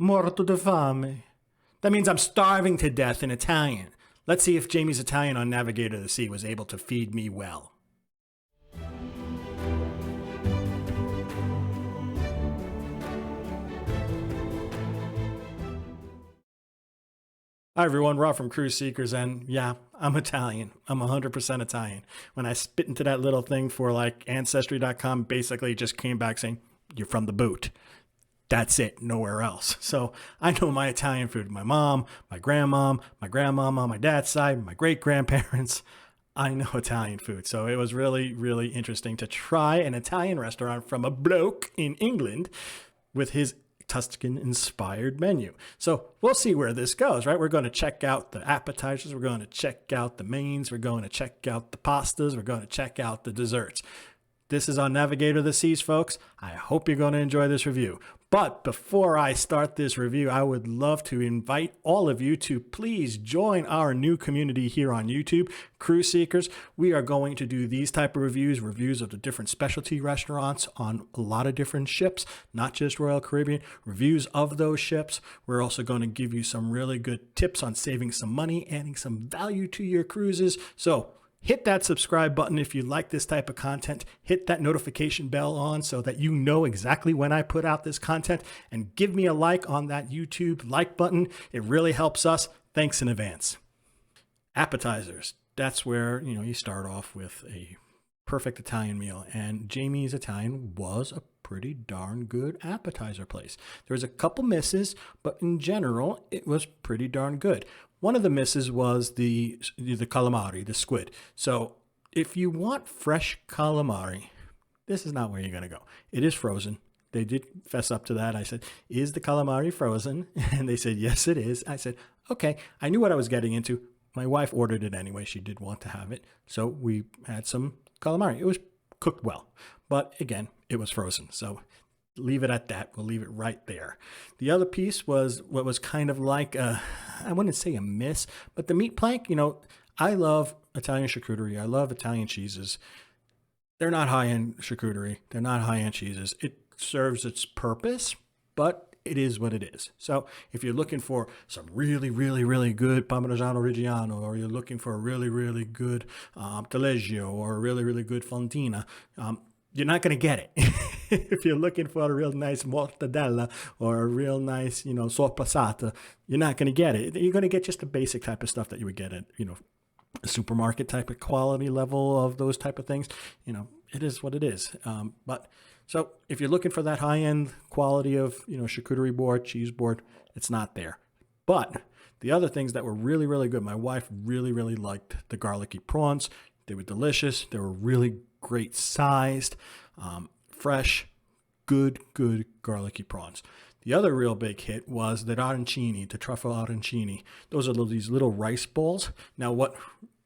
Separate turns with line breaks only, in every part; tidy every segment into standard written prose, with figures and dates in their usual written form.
Morto de fame. That means I'm starving to death in Italian. Let's see if Jamie's Italian on Navigator of the Sea was able to feed me well. Hi everyone, Rob from Cruise Seekers, and yeah, I'm Italian. I'm 100% Italian. When I spit into that little thing for like Ancestry.com, basically it just came back saying, you're from the boot. That's it, nowhere else. So I know my Italian food. My mom, my grandmama on my dad's side, my great grandparents. I know Italian food. So it was really, really interesting to try an Italian restaurant from a bloke in England with his Tuscan-inspired menu. So we'll see where this goes, right? We're going to check out the appetizers. We're going to check out the mains. We're going to check out the pastas. We're going to check out the desserts. This is on Navigator of the Seas, folks. I hope you're going to enjoy this review. But before I start this review, I would love to invite all of you to please join our new community here on YouTube, Cruise Seekers. We are going to do these type of reviews of the different specialty restaurants on a lot of different ships, not just Royal Caribbean, reviews of those ships. We're also going to give you some really good tips on saving some money, adding some value to your cruises. So hit that subscribe button if you like this type of content. Hit that notification bell on so that you know exactly when I put out this content, and give me a like on that YouTube like button. It really helps us. Thanks in advance. Appetizers. That's where, you start off with a perfect Italian meal, and Jamie's Italian was a pretty darn good appetizer place. There was a couple misses, but in general, it was pretty darn good. One of the misses was the calamari, the squid. So if you want fresh calamari, this is not where you're going to go. It is frozen. They did fess up to that. I said, is the calamari frozen? And they said, yes, it is. I said, okay. I knew what I was getting into. My wife ordered it anyway. She did want to have it. So we had some calamari. It was cooked well. But again, it was frozen. So leave it at that. We'll leave it right there. The other piece was what was kind of like I wouldn't say a miss, but the meat plank. I love Italian charcuterie. I love Italian cheeses. They're not high-end charcuterie. They're not high-end cheeses. It serves its purpose, but it is what it is. So if you're looking for some really, really, really good Parmigiano Reggiano, or you're looking for a really, really good Taleggio, or a really, really good Fontina, you're not going to get it. If you're looking for a real nice mortadella or a real nice, sorpressata, you're not going to get it. You're going to get just the basic type of stuff that you would get at, a supermarket type of quality level of those type of things. It is what it is. But so if you're looking for that high-end quality of, charcuterie board, cheese board, it's not there. But the other things that were really, really good, my wife really, really liked the garlicky prawns. They were delicious. They were really great sized, fresh, good garlicky prawns. The other real big hit was the arancini, the truffle arancini. Those are these little rice balls. Now, what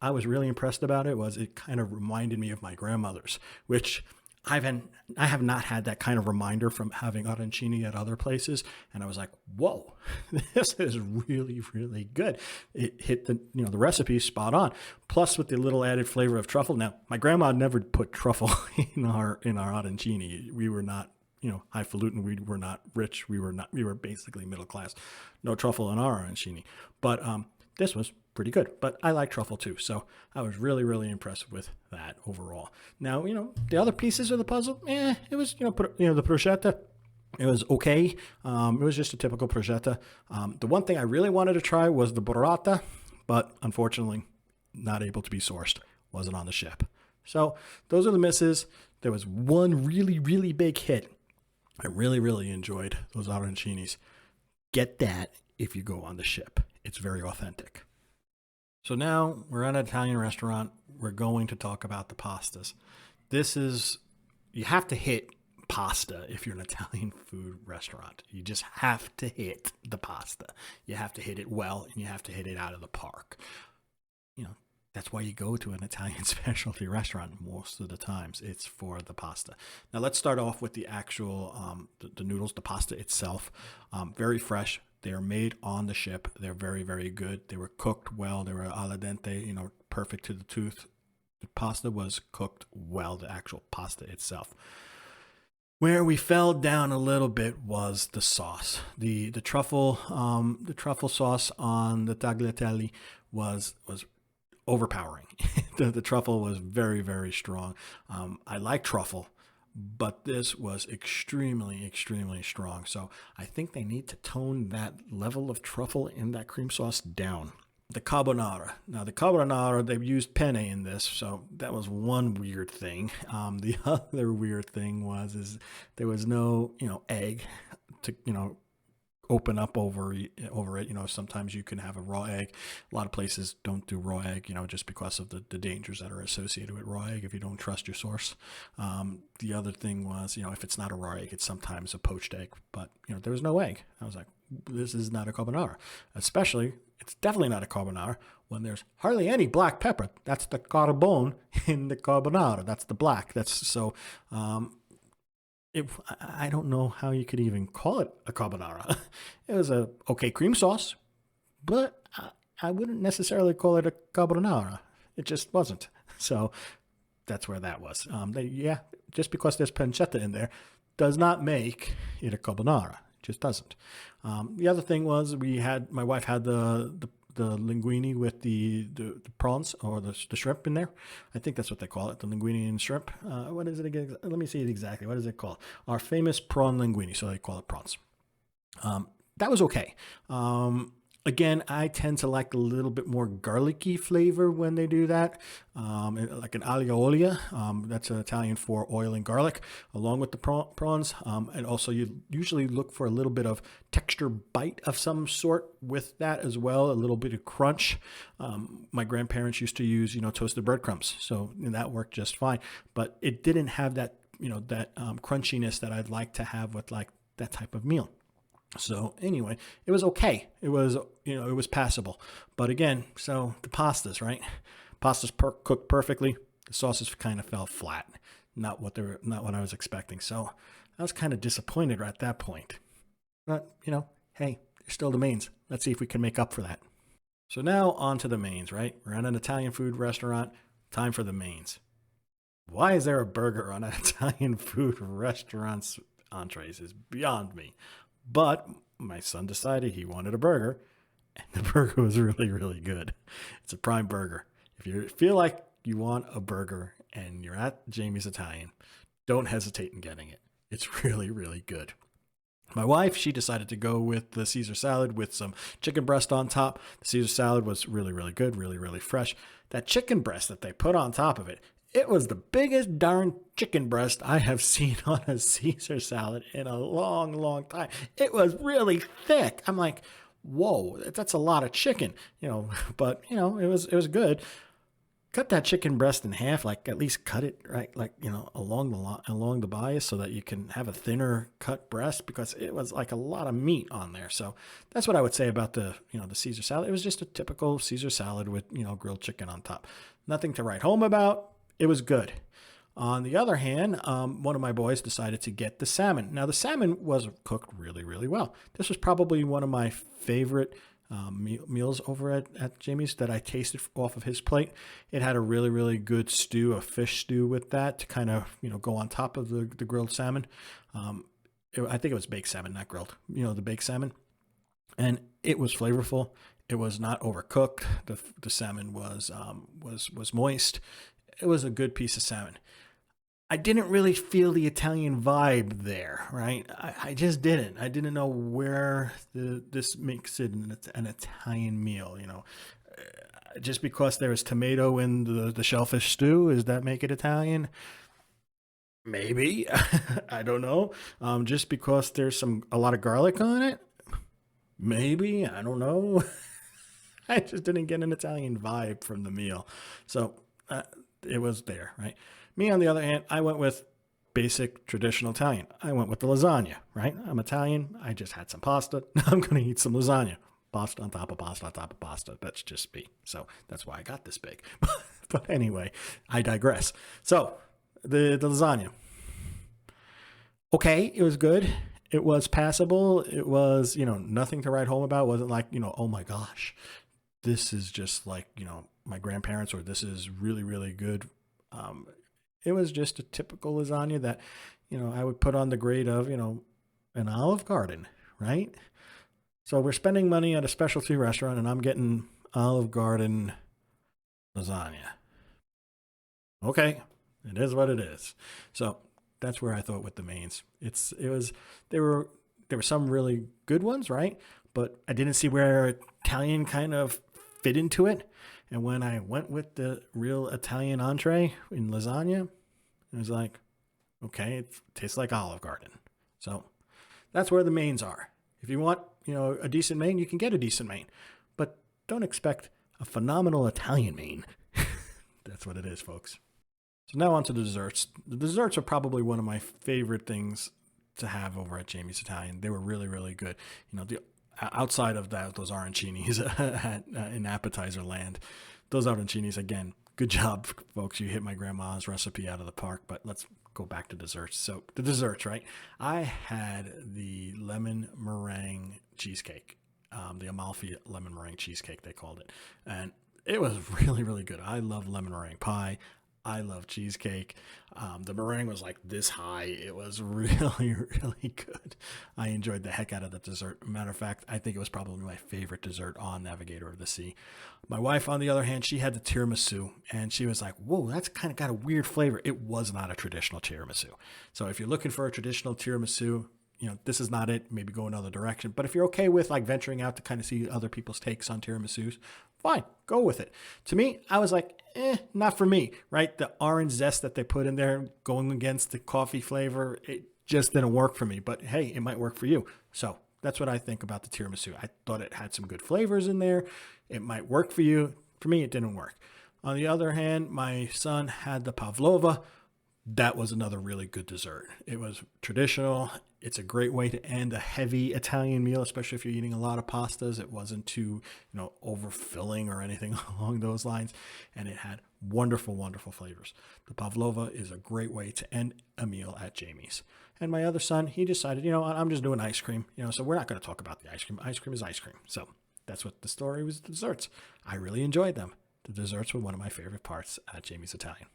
I was really impressed about it was it kind of reminded me of my grandmother's, which I have not had that kind of reminder from having arancini at other places. And I was like, whoa, this is really, really good. It hit the recipe spot on. Plus with the little added flavor of truffle. Now, my grandma never put truffle in our arancini. We were not, highfalutin. We were not rich. We were basically middle class. No truffle in our arancini. But this was pretty good, but I like truffle too. So I was really, really impressed with that overall. Now, the other pieces of the puzzle, it was, the prosciutto, it was okay. It was just a typical prosciutto. The one thing I really wanted to try was the burrata, but unfortunately not able to be sourced. Wasn't on the ship. So those are the misses. There was one really, really big hit. I really, really enjoyed those arancinis. Get that if you go on the ship. It's very authentic. So now we're at an Italian restaurant. We're going to talk about the pastas. You have to hit pasta if you're an Italian food restaurant. You just have to hit the pasta. You have to hit it well, and you have to hit it out of the park. That's why you go to an Italian specialty restaurant most of the times. It's for the pasta. Now let's start off with the actual, the noodles, the pasta itself. Very fresh. They are made on the ship. They're very, very good. They were cooked well. They were al dente, perfect to the tooth. The pasta was cooked well, the actual pasta itself. Where we fell down a little bit was the sauce. The truffle sauce on the tagliatelle was overpowering. The truffle was very, very strong. I like truffle, but this was extremely, extremely strong. So I think they need to tone that level of truffle in that cream sauce down. The carbonara. Now, the carbonara, they've used penne in this, so that was one weird thing. The other weird thing is there was no, egg to, open up over it. Sometimes you can have a raw egg. A lot of places don't do raw egg, just because of the dangers that are associated with raw egg if you don't trust your source. The other thing was, if it's not a raw egg, it's sometimes a poached egg. But there was no egg. I was like, this is not a carbonara. Especially, it's definitely not a carbonara when there's hardly any black pepper. That's the carbone in the carbonara. That's the black. That's so. I don't know how you could even call it a carbonara. It was a okay cream sauce, but I wouldn't necessarily call it a carbonara. It just wasn't. So that's where that was. Just because there's pancetta in there does not make it a carbonara. It just doesn't. The other thing was my wife had the linguine with the prawns or the shrimp in there. I think that's what they call it, the linguine and shrimp. What is it again? Let me see it exactly. What is it called? Our famous prawn linguine, so they call it prawns. That was okay. Again, I tend to like a little bit more garlicky flavor when they do that, like an aglio olio. That's an Italian for oil and garlic, along with the prawns. And also, you usually look for a little bit of texture bite of some sort with that as well, a little bit of crunch. My grandparents used to use, toasted breadcrumbs, so that worked just fine. But it didn't have that, crunchiness that I'd like to have with like that type of meal. So anyway, it was okay. It was, it was passable. But again, so the pastas, right? Pastas cooked perfectly. The sauces kind of fell flat. Not what I was expecting. So I was kind of disappointed at that point. But, hey, they're still the mains. Let's see if we can make up for that. So now on to the mains, right? We're at an Italian food restaurant. Time for the mains. Why is there a burger on an Italian food restaurant's entrees is beyond me. But my son decided he wanted a burger, and the burger was really, really good. It's a prime burger. If you feel like you want a burger and you're at Jamie's Italian, don't hesitate in getting it. It's really, really good. My wife, she decided to go with the Caesar salad with some chicken breast on top. The Caesar salad was really, really good, really, really fresh. That chicken breast that they put on top of it, it was the biggest darn chicken breast I have seen on a Caesar salad in a long, long time. It was really thick. I'm like, whoa, that's a lot of chicken, but it was good. Cut that chicken breast in half, like at least cut it right, like along the bias, so that you can have a thinner cut breast, because it was like a lot of meat on there. So that's what I would say about the Caesar salad. It was just a typical Caesar salad with grilled chicken on top. Nothing to write home about. It was good. On the other hand, one of my boys decided to get the salmon. Now, the salmon was cooked really, really well. This was probably one of my favorite meals over at Jamie's that I tasted off of his plate. It had a really, really good stew, a fish stew with that to kind of, go on top of the grilled salmon. I think it was baked salmon, not grilled, the baked salmon. And it was flavorful. It was not overcooked. The salmon was moist. It was a good piece of salmon. I didn't really feel the Italian vibe there, right? I just didn't. I didn't know where this makes it an Italian meal, Just because there's tomato in the shellfish stew, does that make it Italian? Maybe. I don't know. Just because there's a lot of garlic on it? Maybe. I don't know. I just didn't get an Italian vibe from the meal. So it was there, right? Me, on the other hand, I went with basic traditional Italian. I went with the lasagna, right? I'm Italian. I just had some pasta. I'm going to eat some lasagna. Pasta on top of pasta on top of pasta. That's just me. So that's why I got this big. But anyway, I digress. So the lasagna. Okay, it was good. It was passable. It was, nothing to write home about. It wasn't like, oh my gosh, this is just like, my grandparents, or this is really, really good. It was just a typical lasagna that, I would put on the grade of, an Olive Garden, right? So we're spending money at a specialty restaurant and I'm getting Olive Garden lasagna. Okay, it is what it is. So that's where I thought with the mains. It was there were some really good ones, right? But I didn't see where Italian kind of fit into it. And when I went with the real Italian entree in lasagna, it was like, okay, it tastes like Olive Garden. So that's where the mains are. If you want, a decent main, you can get a decent main, but don't expect a phenomenal Italian main. That's what it is, folks. So now on to the desserts. The desserts are probably one of my favorite things to have over at Jamie's Italian. They were really, really good. The outside of that, those arancinis in Appetizer land, those arancinis, again, good job, folks. You hit my grandma's recipe out of the park, but let's go back to desserts. So the desserts, right? I had the lemon meringue cheesecake, the Amalfi lemon meringue cheesecake, they called it. And it was really, really good. I love lemon meringue pie. I love cheesecake. The meringue was like this high. It was really, really good. I enjoyed the heck out of the dessert. Matter of fact, I think it was probably my favorite dessert on Navigator of the Sea. My wife, on the other hand, she had the tiramisu, and she was like, whoa, that's kind of got a weird flavor. It was not a traditional tiramisu. So if you're looking for a traditional tiramisu, this is not it. Maybe go another direction. But if you're okay with like venturing out to kind of see other people's takes on tiramisus, fine, go with it. To me, I was like, not for me, right? The orange zest that they put in there going against the coffee flavor, it just didn't work for me. But hey, it might work for you. So that's what I think about the tiramisu. I thought it had some good flavors in there. It might work for you. For me, it didn't work. On the other hand, my son had the pavlova. That was another really good dessert. It was traditional. It's a great way to end a heavy Italian meal, especially if you're eating a lot of pastas. It wasn't too, overfilling or anything along those lines. And it had wonderful, wonderful flavors. The pavlova is a great way to end a meal at Jamie's. And my other son, he decided, I'm just doing ice cream, so we're not going to talk about the ice cream. Ice cream is ice cream. So that's what the story was, the desserts. I really enjoyed them. The desserts were one of my favorite parts at Jamie's Italian.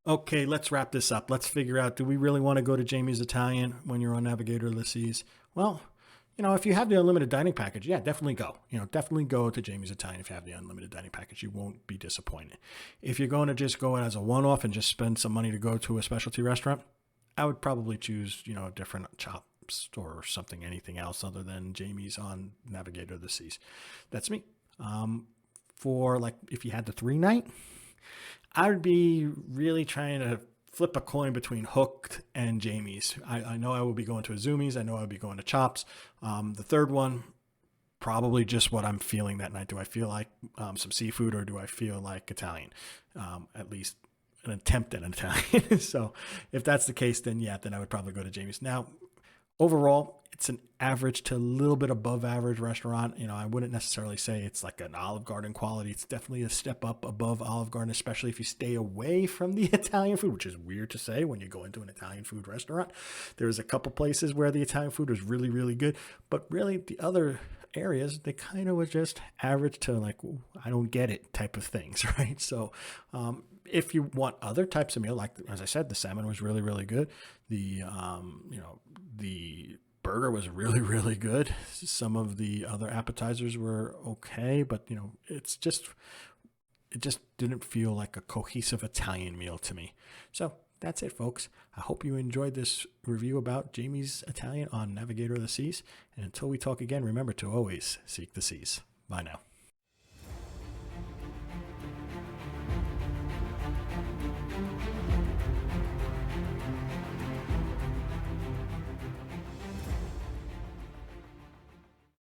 Okay, let's wrap this up. Let's figure out, do we really want to go to Jamie's Italian when you're on Navigator of the Seas? Well, if you have the unlimited dining package, yeah, definitely go. Definitely go to Jamie's Italian if you have the unlimited dining package. You won't be disappointed. If you're going to just go as a one-off and just spend some money to go to a specialty restaurant, I would probably choose, a different chops or something, anything else other than Jamie's on Navigator of the Seas. That's me. For like, if you had the 3-night, I would be really trying to flip a coin between Hooked and Jamie's. I know I will be going to Azumi's. I know I'll be going to Chops. The third one, probably just what I'm feeling that night. Do I feel like some seafood or do I feel like Italian? At least an attempt at an Italian. So if that's the case, then I would probably go to Jamie's. Now, overall, it's an average to a little bit above average restaurant. I wouldn't necessarily say it's like an Olive Garden quality. It's definitely a step up above Olive Garden, especially if you stay away from the Italian food, which is weird to say when you go into an Italian food restaurant. There's a couple places where the Italian food was really, really good, but really the other areas, they kind of was just average to like, I don't get it type of things, right? So if you want other types of meal, like as I said, the salmon was really, really good. The the burger was really, really good. Some of the other appetizers were okay, but it just didn't feel like a cohesive Italian meal to me. So that's it, folks. I hope you enjoyed this review about Jamie's Italian on Navigator of the Seas. And until we talk again, remember to always seek the seas. Bye now.